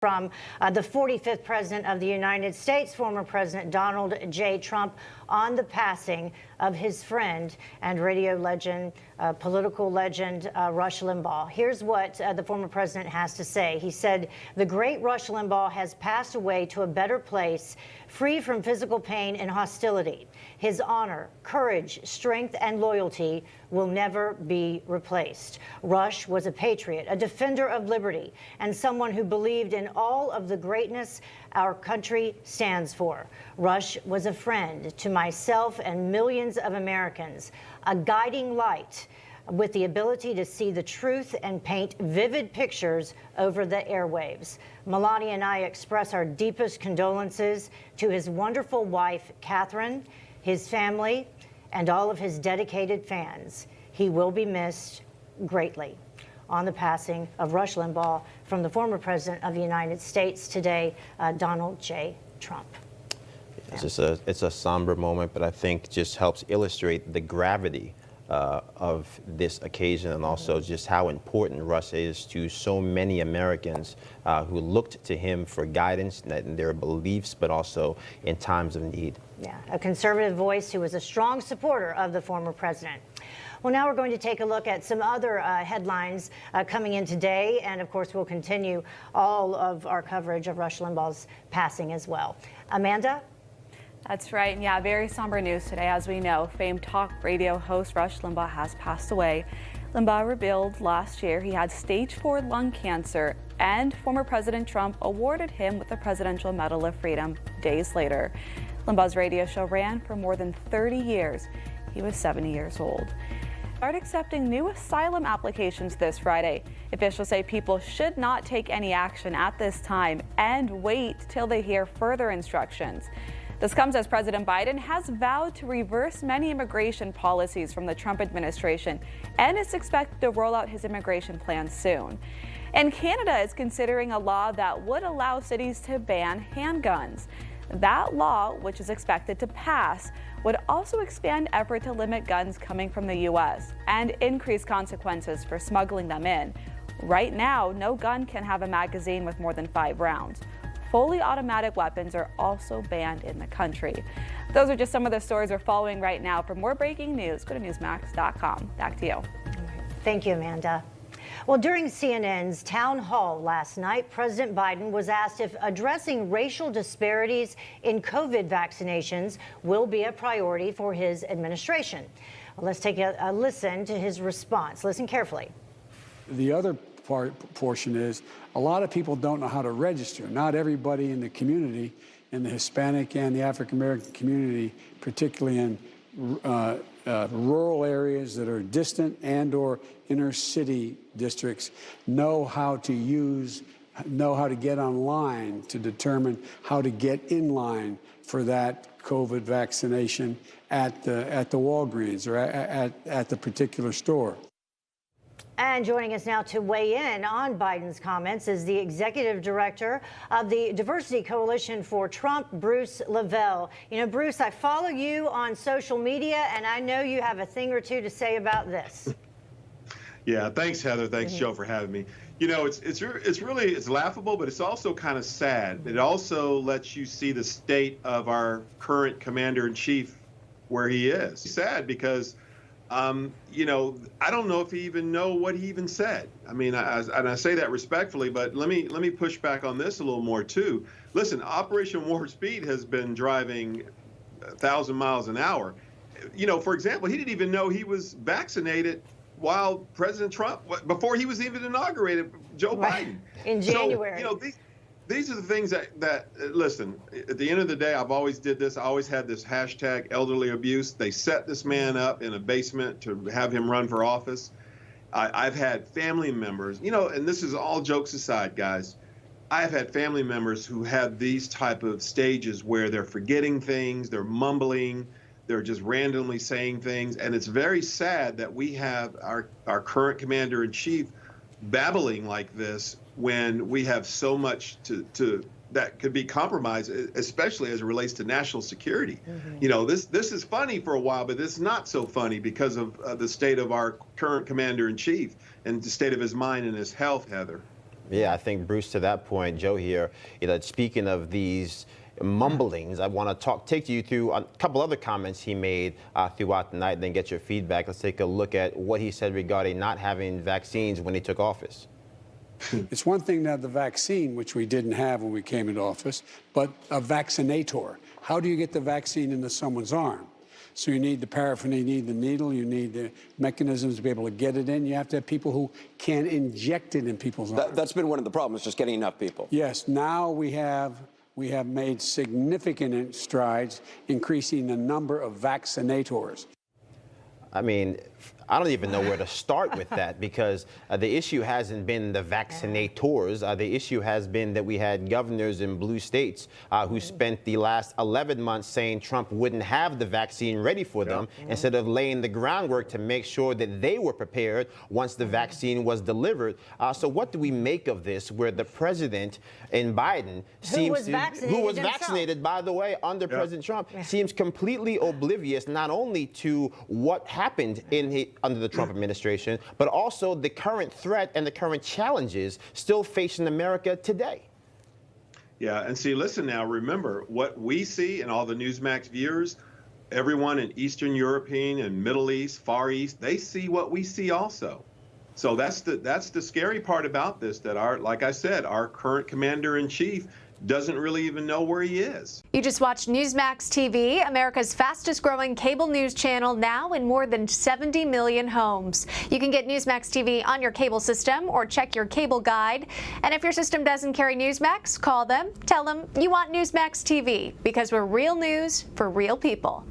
From the 45th President of the United States, former President Donald J. Trump, on the passing of his friend and radio legend, political legend, Rush Limbaugh. Here's what the former president has to say. He said, "The great Rush Limbaugh has passed away to a better place, free from physical pain and hostility. His honor, courage, strength, and loyalty will never be replaced. Rush was a patriot, a defender of liberty, and someone who believed in all of the greatness our country stands for. Rush was a friend to myself and millions of Americans, a guiding light with the ability to see the truth and paint vivid pictures over the airwaves. Melania and I express our deepest condolences to his wonderful wife, Catherine, his family, and all of his dedicated fans. He will be missed greatly." On the passing of Rush Limbaugh from the former president of the United States today, Donald J. Trump. It's a somber moment, but I think just helps illustrate the gravity of this occasion, and also just how important Rush is to so many Americans who looked to him for guidance in their beliefs, but also in times of need. Yeah, a conservative voice who was a strong supporter of the former president. Well, now we're going to take a look at some other headlines coming in today, and of course we'll continue all of our coverage of Rush Limbaugh's passing as well. Amanda? That's right. And yeah, very somber news today. As we know, famed talk radio host Rush Limbaugh has passed away. Limbaugh revealed last year he had stage 4 lung cancer, and former President Trump awarded him with the Presidential Medal of Freedom days later. Limbaugh's radio show ran for more than 30 years. He was 70 years old. Start accepting new asylum applications this Friday. Officials say people should not take any action at this time and wait till they hear further instructions. This comes as President Biden has vowed to reverse many immigration policies from the Trump administration and is expected to roll out his immigration plan soon. And Canada is considering a law that would allow cities to ban handguns. That law, which is expected to pass, would also expand effort to limit guns coming from the U.S. and increase consequences for smuggling them in. Right now, no gun can have a magazine with more than 5 rounds. Fully automatic weapons are also banned in the country. Those are just some of the stories we're following right now. For more breaking news, go to Newsmax.com. Back to you. Thank you, Amanda. Well, during CNN's town hall last night, President Biden was asked if addressing racial disparities in COVID vaccinations will be a priority for his administration. Well, let's take a listen to his response. Listen carefully. The other portion is a lot of people don't know how to register. Not everybody in the community, in the Hispanic and the African American community, particularly in rural areas that are distant and or inner city districts, know how to get online to determine how to get in line for that COVID vaccination at the Walgreens or at the particular store. And joining us now to weigh in on Biden's comments is the executive director of the Diversity Coalition for Trump, Bruce Lavelle. You know, Bruce, I follow you on social media, and I know you have a thing or two to say about this. Yeah, thanks, Heather. Thanks, Joe, for having me. You know, it's laughable, but it's also kind of sad. It also lets you see the state of our current commander-in-chief where he is. It's sad because you know, I don't know if he even know what he even said. I mean, and I say that respectfully, but let me push back on this a little more too. Listen, Operation Warp Speed has been driving 1,000 miles an hour. You know, for example, he didn't even know he was vaccinated while President Trump, before he was even inaugurated, Joe Biden. In January. So, you know, these are the things that listen, at the end of the day, I've always did this. I always had this hashtag elderly abuse. They set this man up in a basement to have him run for office. I've had family members, you know, and this is all jokes aside, guys. I've had family members who have these type of stages where they're forgetting things, they're mumbling, they're just randomly saying things. And it's very sad that we have our current commander-in-chief babbling like this when we have so much to that could be compromised, especially as it relates to national security. You know, this is funny for a while, but it's not so funny because of the state of our current commander-in-chief and the state of his mind and his health, Heather. Yeah, I think, Bruce, to that point, Joe here, speaking of these mumblings, I want to take you through a couple other comments he made throughout the night, then get your feedback. Let's take a look at what he said regarding not having vaccines when he took office. It's one thing to have the vaccine, which we didn't have when we came into office, but a vaccinator. How do you get the vaccine into someone's arm? So you need the paraphernalia, you need the needle, you need the mechanisms to be able to get it in. You have to have people who can inject it in people's arms. That's been one of the problems, just getting enough people. Yes, now we have made significant strides increasing the number of vaccinators. I mean, I don't even know where to start with that, because the issue hasn't been the vaccinators. The issue has been that we had governors in blue states who spent the last 11 months saying Trump wouldn't have the vaccine ready for them, instead of laying the groundwork to make sure that they were prepared once the vaccine was delivered. So what do we make of this, where the president and Biden who was vaccinated by the way, under President Trump, seems completely oblivious not only to what happened under the Trump administration, but also the current threat and the current challenges still facing America today. Yeah, and see, listen now, remember, what we see and all the Newsmax viewers, everyone in Eastern European and Middle East, Far East, they see what we see also. So that's the scary part about this, that like I said, our current commander-in-chief doesn't really even know where he is. You just watched Newsmax TV, America's fastest growing cable news channel, now in more than 70 million homes. You can get Newsmax TV on your cable system or check your cable guide. And if your system doesn't carry Newsmax, call them, tell them you want Newsmax TV, because we're real news for real people.